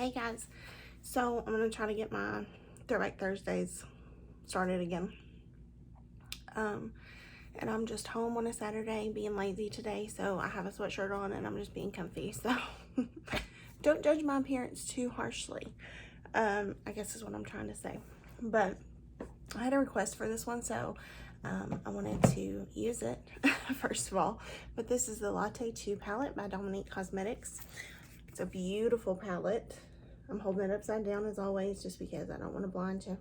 Hey guys, so I'm gonna try to get my Throwback Thursdays started again. And I'm just home on a Saturday being lazy today, so I have a sweatshirt on and I'm just being comfy. So don't judge my appearance too harshly. I guess is what I'm trying to say. But I had a request for this one, so I wanted to use it first of all. But this is the Latte Palette by Dominique Cosmetics. It's a beautiful palette. I'm holding it upside down as always just because I don't want to blind you.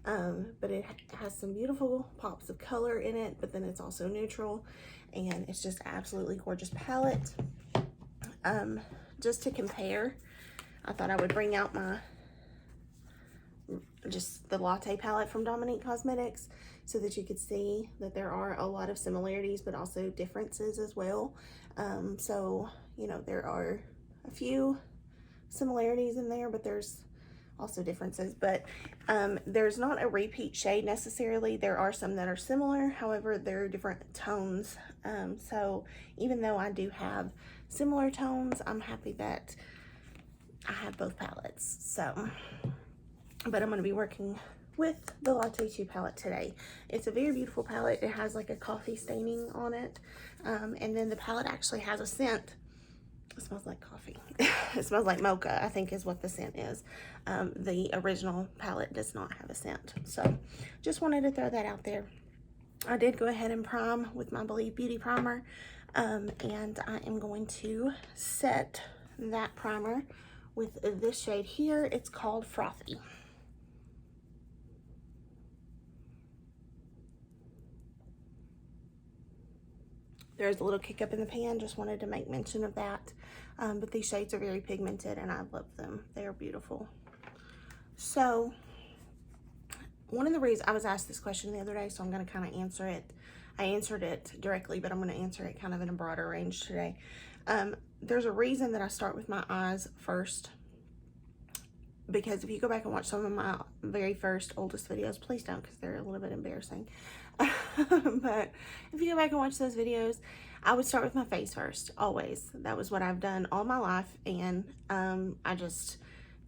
But it has some beautiful pops of color in it, but then it's also neutral, and it's just absolutely gorgeous palette. Just to compare, I thought I would bring out just the Latte palette from Dominique Cosmetics so that you could see that there are a lot of similarities but also differences as well. So, you know, there are a few similarities in there, but there's also differences. But there's not a repeat shade necessarily. There are some that are similar, however they're different tones. So even though I do have similar tones, I'm happy that I have both palettes. So, but I'm going to be working with the Latte 2 palette today. It's a very beautiful palette. It has like a coffee staining on it, and then the palette actually has a scent. It smells like coffee. It smells like mocha, I think is what the scent is. The original palette does not have a scent. So just wanted to throw that out there. I did go ahead and prime with my Believe Beauty primer. And I am going to set that primer with this shade here. It's called Frothy. There's a little kick up in the pan, just wanted to make mention of that. But these shades are very pigmented and I love them. They are beautiful. So one of the reasons I was asked this question the other day, so I'm going to kind of answer it. I answered it directly, but I'm going to answer it kind of in a broader range today. There's a reason that I start with my eyes first, because if you go back and watch some of my very first oldest videos, please don't, because they're a little bit embarrassing. But if you go back and watch those videos, I would start with my face first, always. That was what I've done all my life, and I just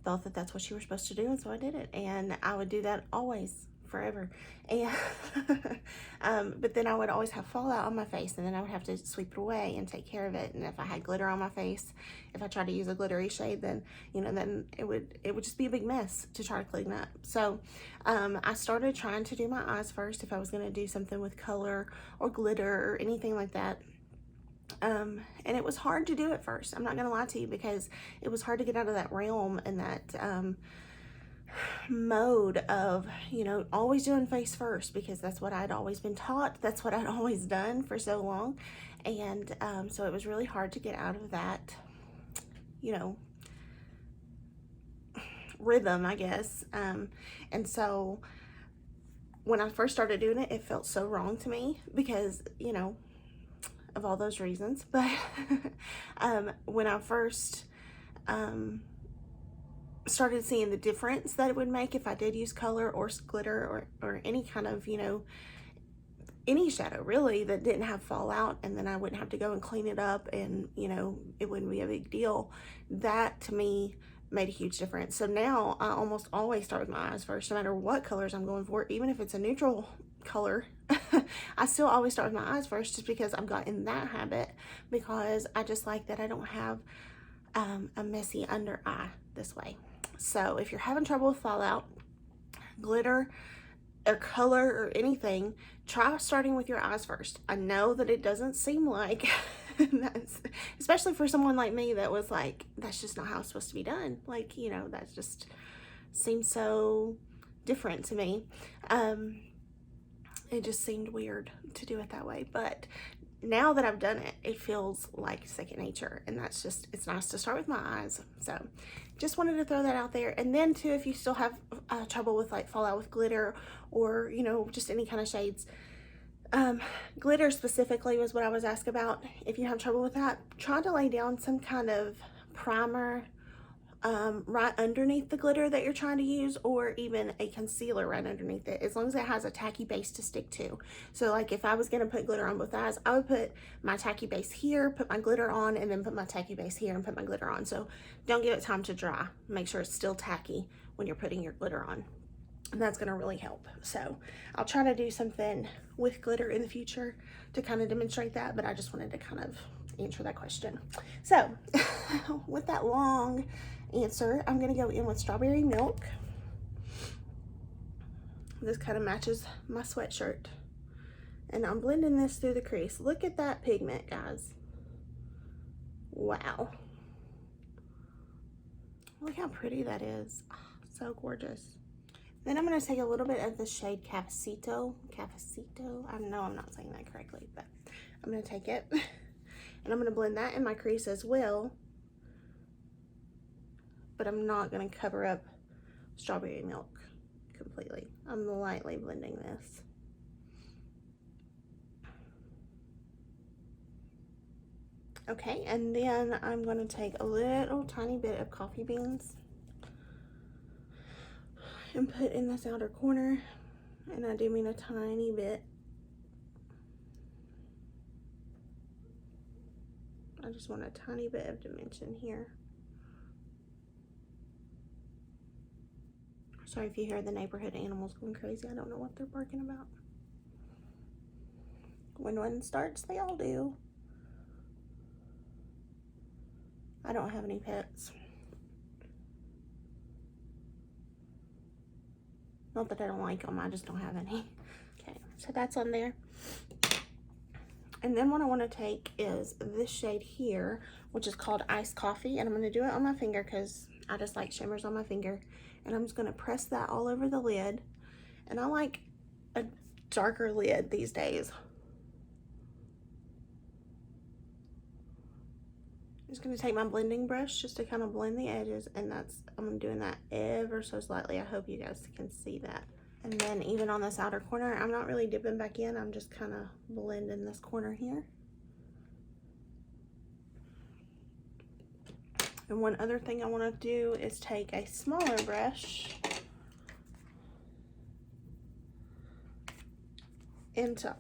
thought that that's what you were supposed to do, and so I did it. And I would do that always, forever. And but then I would always have fallout on my face, and then I would have to sweep it away and take care of it. And if I had glitter on my face, if I tried to use a glittery shade, then then it would just be a big mess to try to clean up. So I started trying to do my eyes first if I was going to do something with color or glitter or anything like that. And it was hard to do at first. I'm not gonna lie to you, because it was hard to get out of that realm and that mode of, always doing face first, because that's what I'd always been taught. That's what I'd always done for so long. And so it was really hard to get out of that, rhythm, I guess. And so when I first started doing it, it felt so wrong to me because, of all those reasons. But when I first started seeing the difference that it would make if I did use color or glitter or any kind of, any shadow really that didn't have fallout, and then I wouldn't have to go and clean it up, and it wouldn't be a big deal, that to me made a huge difference. So now I almost always start with my eyes first, no matter what colors I'm going for. Even if it's a neutral color, I still always start with my eyes first, just because I've got in that habit, because I just like that I don't have a messy under eye this way. So if you're having trouble with fallout, glitter, or color, or anything, try starting with your eyes first. I know that it doesn't seem like especially for someone like me that was like, that's just not how it's supposed to be done. Like, that just seems so different to me. It just seemed weird to do it that way. But now that I've done it, it feels like second nature, and that's just, it's nice to start with my eyes. So just wanted to throw that out there. And then too, if you still have trouble with like fallout with glitter, or just any kind of shades, glitter specifically was what I was asked about. If you have trouble with that, try to lay down some kind of primer right underneath the glitter that you're trying to use, or even a concealer right underneath it, as long as it has a tacky base to stick to. So like if I was going to put glitter on both eyes, I would put my tacky base here, put my glitter on, and then put my tacky base here and put my glitter on. So don't give it time to dry. Make sure it's still tacky when you're putting your glitter on. And that's going to really help. So I'll try to do something with glitter in the future to kind of demonstrate that, but I just wanted to kind of answer that question. So with that long answer, I'm going to go in with Strawberry Milk. This kind of matches my sweatshirt. And I'm blending this through the crease. Look at that pigment, guys. Wow. Look how pretty that is. Oh, so gorgeous. Then I'm going to take a little bit of the shade Cafecito. I know I'm not saying that correctly, but I'm going to take it. And I'm going to blend that in my crease as well. But I'm not going to cover up Strawberry Milk completely. I'm lightly blending this. Okay, and then I'm going to take a little tiny bit of coffee beans and put in this outer corner, and I do mean a tiny bit. I just want a tiny bit of dimension here. Sorry if you hear the neighborhood animals going crazy. I don't know what they're barking about. When one starts, they all do. I don't have any pets. Not that I don't like them, I just don't have any. Okay, so that's on there. And then what I want to take is this shade here, which is called Iced Coffee. And I'm going to do it on my finger because I just like shimmers on my finger. And I'm just going to press that all over the lid. And I like a darker lid these days. I'm just going to take my blending brush just to kind of blend the edges, and I'm doing that ever so slightly. I hope you guys can see that. And then even on this outer corner, I'm not really dipping back in. I'm just kind of blending this corner here. And one other thing I want to do is take a smaller brush into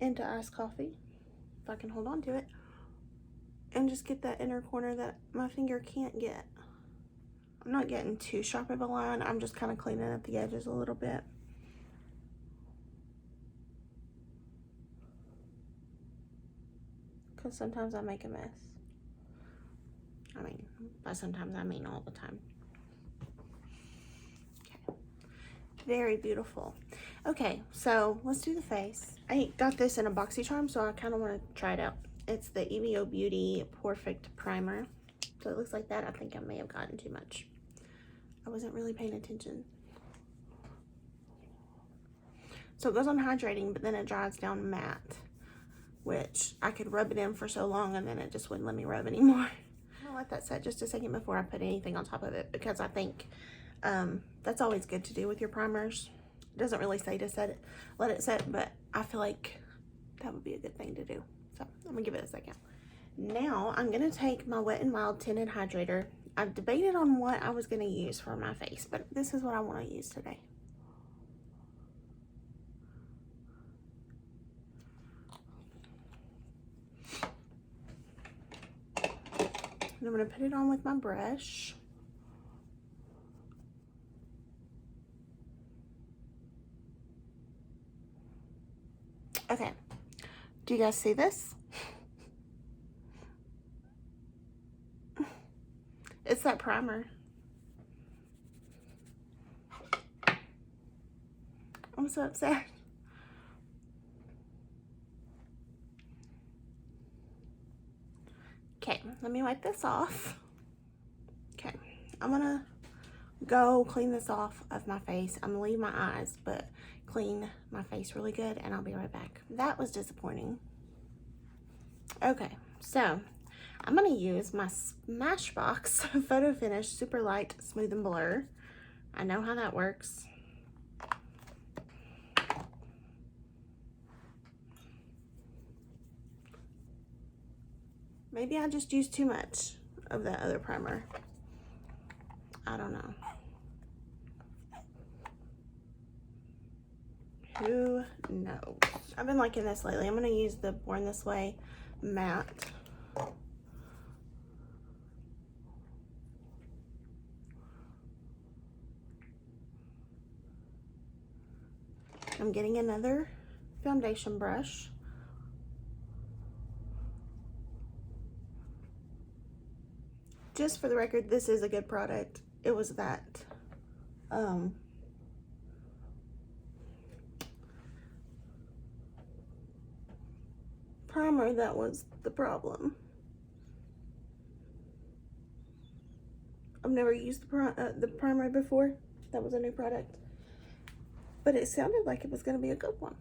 Iced Coffee, if I can hold on to it, and just get that inner corner that my finger can't get. I'm not getting too sharp of a line. I'm just kind of cleaning up the edges a little bit. Because sometimes I make a mess. I mean, by sometimes I mean all the time. Okay. Very beautiful. Okay, so let's do the face. I got this in a BoxyCharm, so I kind of want to try it out. It's the EVO Beauty Perfect Primer. So it looks like that. I think I may have gotten too much. I wasn't really paying attention. So it goes on hydrating, but then it dries down matte, which I could rub it in for so long and then it just wouldn't let me rub anymore. I'll let that set just a second before I put anything on top of it, because I think that's always good to do with your primers. It doesn't really say to let it set, but I feel like that would be a good thing to do. So I'm gonna give it a second. Now I'm gonna take my Wet n Wild Tinted Hydrator. I've debated on what I was gonna use for my face, but this is what I want to use today. And I'm gonna put it on with my brush. Okay, do you guys see this? It's that primer. I'm so upset. Okay, let me wipe this off. Okay, I'm gonna go clean this off of my face. I'm gonna leave my eyes, but clean my face really good, and I'll be right back. That was disappointing. Okay, so I'm gonna use my Smashbox Photo Finish Super Light Smooth and Blur. I know how that works. Maybe I just used too much of that other primer. I don't know. Who knows? I've been liking this lately. I'm going to use the Born This Way matte. I'm getting another foundation brush. Just for the record, this is a good product. It was that primer that was the problem. I've never used the primer before. That was a new product. But it sounded like it was going to be a good one.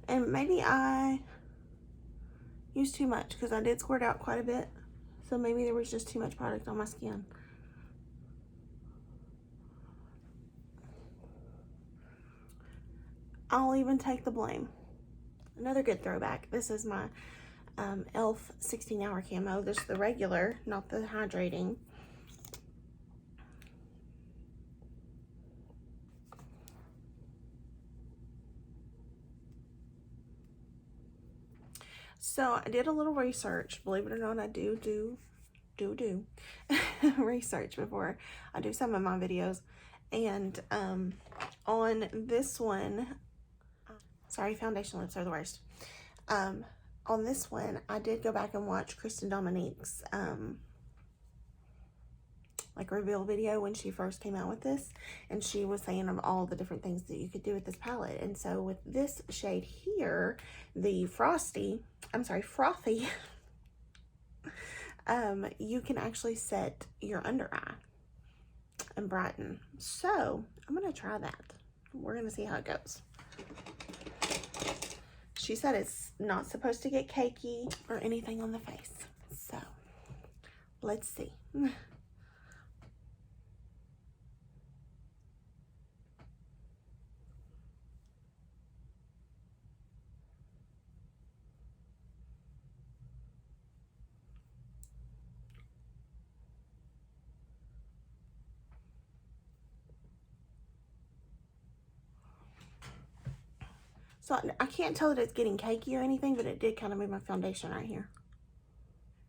And maybe I used too much because I did squirt out quite a bit. So maybe there was just too much product on my skin. I'll even take the blame. Another good throwback. This is my e.l.f. 16-hour camo. This is the regular, not the hydrating. So I did a little research. Believe it or not, I do research before I do some of my videos. And on this one, sorry, foundation lips are the worst. On this one, I did go back and watch Kristen Dominique's like reveal video when she first came out with this, and she was saying of all the different things that you could do with this palette. And so with this shade here, the frothy, you can actually set your under eye and brighten. So I'm gonna try that. We're gonna see how it goes. She said it's not supposed to get cakey or anything on the face. So let's see. So I can't tell that it's getting cakey or anything, but it did kind of move my foundation right here.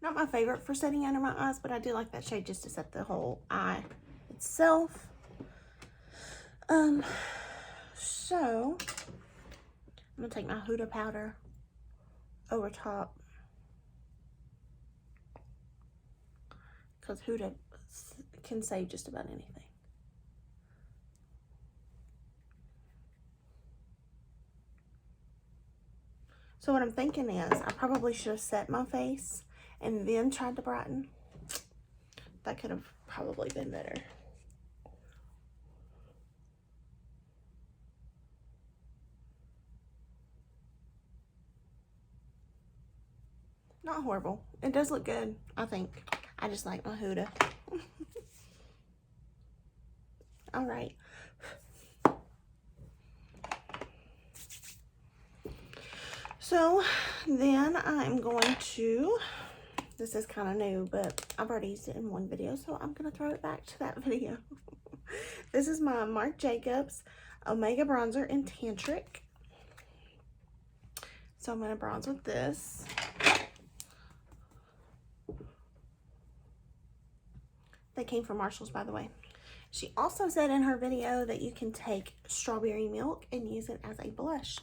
Not my favorite for setting under my eyes, but I do like that shade just to set the whole eye itself. So I'm gonna take my Huda powder over top, because Huda can save just about anything. So what I'm thinking is I probably should have set my face and then tried to brighten. That could have probably been better. Not horrible. It does look good, I think. I just like my Huda. All right. So then I'm going to, this is kind of new, but I've already used it in one video, so I'm going to throw it back to that video. This is my Marc Jacobs Omega Bronzer in Tantric. So I'm going to bronze with this. They came from Marshall's, by the way. She also said in her video that you can take strawberry milk and use it as a blush.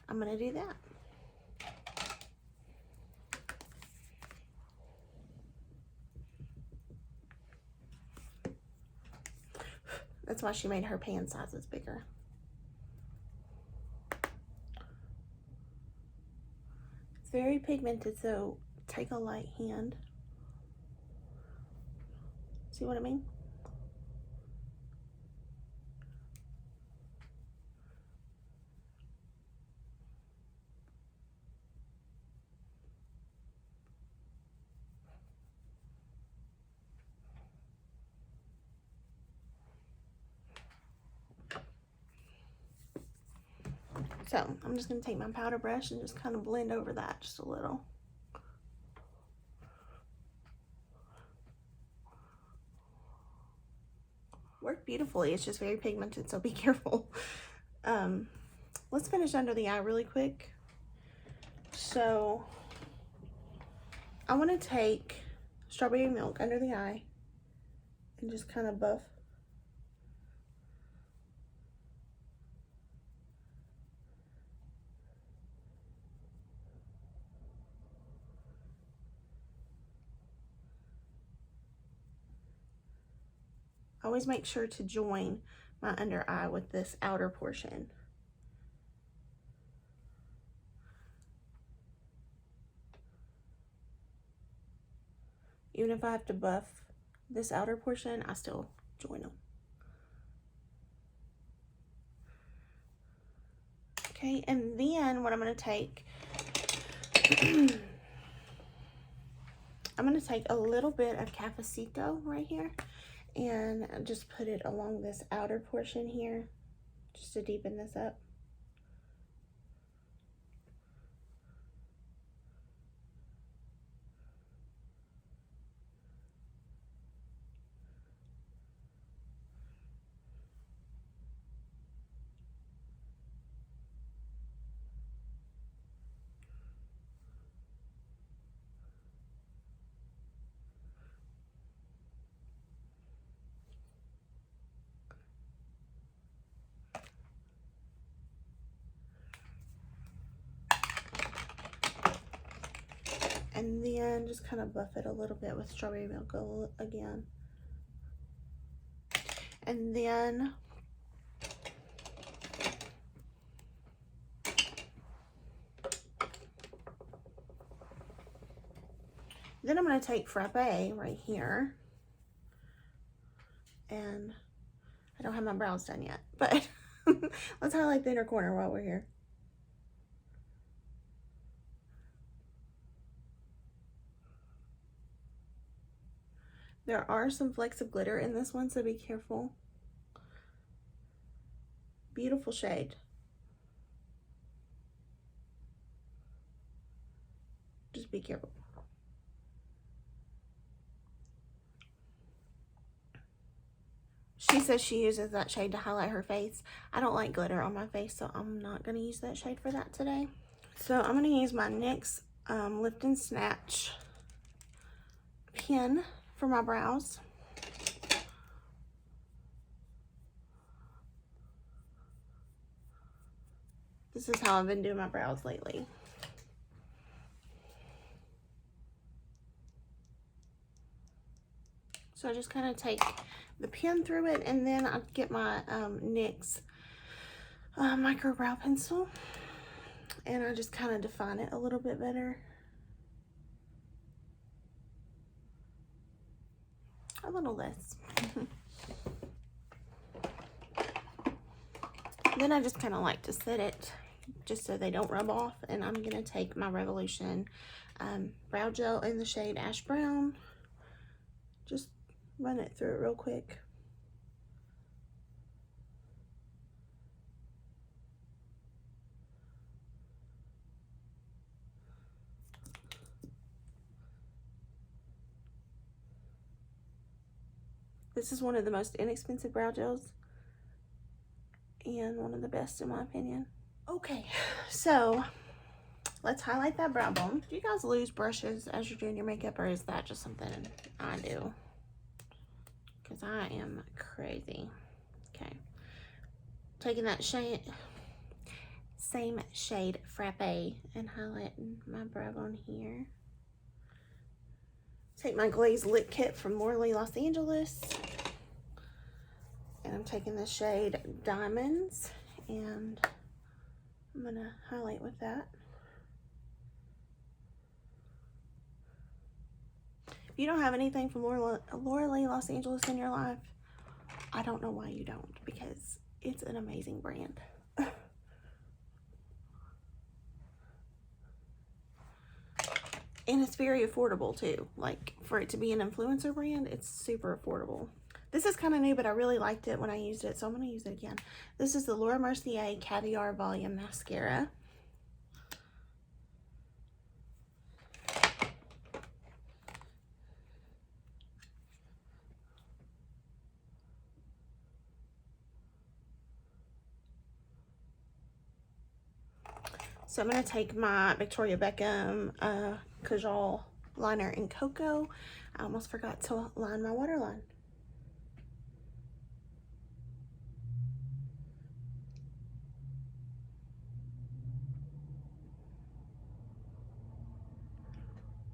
I'm going to do that. That's why she made her pan sizes bigger. It's very pigmented, so take a light hand. See what I mean? So I'm just going to take my powder brush and just kind of blend over that just a little. work beautifully. It's just very pigmented, so be careful. Let's finish under the eye really quick. So I want to take Strawberry Milk under the eye and just kind of buff. Always make sure to join my under eye with this outer portion. Even if I have to buff this outer portion, I still join them. Okay, and then what I'm going to take, I'm going to take a little bit of Cafecito right here and just put it along this outer portion here, just to deepen this up. And then just kind of buff it a little bit with Strawberry Milk again. And then I'm going to take Frappe right here. And I don't have my brows done yet, but let's highlight the inner corner while we're here. There are some flecks of glitter in this one, so be careful. Beautiful shade. Just be careful. She says she uses that shade to highlight her face. I don't like glitter on my face, so I'm not going to use that shade for that today. So I'm going to use my NYX Lift and Snatch pen for my brows. This is how I've been doing my brows lately. So I just kind of take the pen through it, and then I get my NYX micro brow pencil, and I just kind of define it a little bit better. A little less. Then I just kind of like to set it just so they don't rub off, and I'm going to take my Revolution brow gel in the shade Ash Brown. Just run it through it real quick. This is one of the most inexpensive brow gels and one of the best in my opinion. Okay, so let's highlight that brow bone. Do you guys lose brushes as you're doing your makeup, or is that just something I do? Because I am crazy. Okay, taking that shade, same shade Frappe, and highlighting my brow bone here. Take my Glaze Lit Kit from Morley, Los Angeles. And I'm taking the shade Diamonds, and I'm gonna highlight with that. If you don't have anything from Morley, Los Angeles in your life, I don't know why you don't, because it's an amazing brand. And it's very affordable too. Like, for it to be an influencer brand, it's super affordable. This is kind of new, but I really liked it when I used it, so I'm going to use it again. This is the Laura Mercier Caviar Volume Mascara. So I'm going to take my Victoria Beckham Kajal liner in Cocoa. I almost forgot to line my waterline.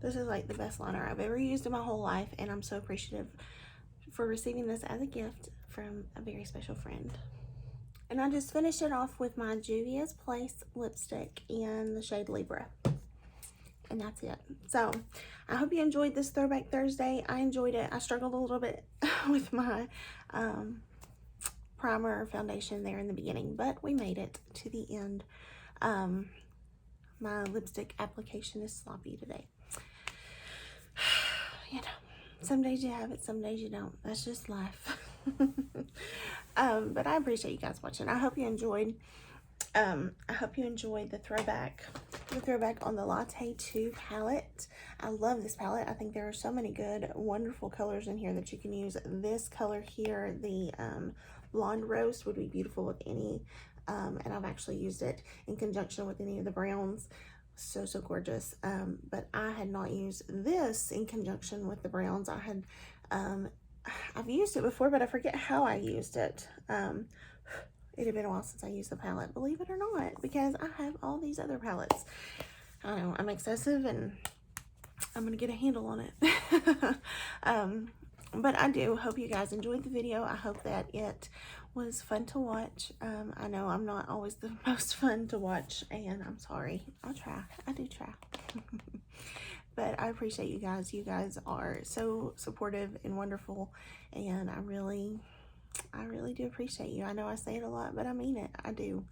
This is like the best liner I've ever used in my whole life, and I'm so appreciative for receiving this as a gift from a very special friend. And I just finished it off with my Juvia's Place lipstick in the shade Libra. And that's it. So I hope you enjoyed this Throwback Thursday. I enjoyed it. I struggled a little bit with my primer foundation there in the beginning, but we made it to the end. My lipstick application is sloppy today. You know, some days you have it, some days you don't. That's just life. But I appreciate you guys watching. I hope you enjoyed. I hope you enjoyed the throwback on the Latte palette. I love this palette. I think there are so many good, wonderful colors in here that you can use. This color here, the blonde roast, would be beautiful with any, and I've actually used it in conjunction with any of the browns. So gorgeous. But I had not used this in conjunction with the browns. I've used it before, but I forget how I used it. It had been a while since I used the palette, believe it or not, because I have all these other palettes. I know I'm excessive, and I'm gonna get a handle on it. But I do hope you guys enjoyed the video. I hope that it was fun to watch. I know I'm not always the most fun to watch, and I'm sorry. I'll try. I do try. But I appreciate you guys. You guys are so supportive and wonderful, and I really do appreciate you. I know I say it a lot, but I mean it. I do.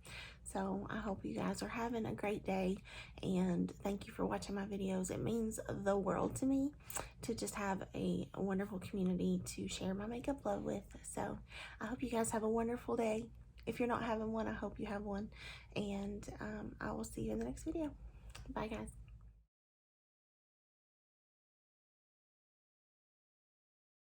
So I hope you guys are having a great day, and thank you for watching my videos. It means the world to me to just have a wonderful community to share my makeup love with. So I hope you guys have a wonderful day. If you're not having one, I hope you have one, and I will see you in the next video. Bye, guys.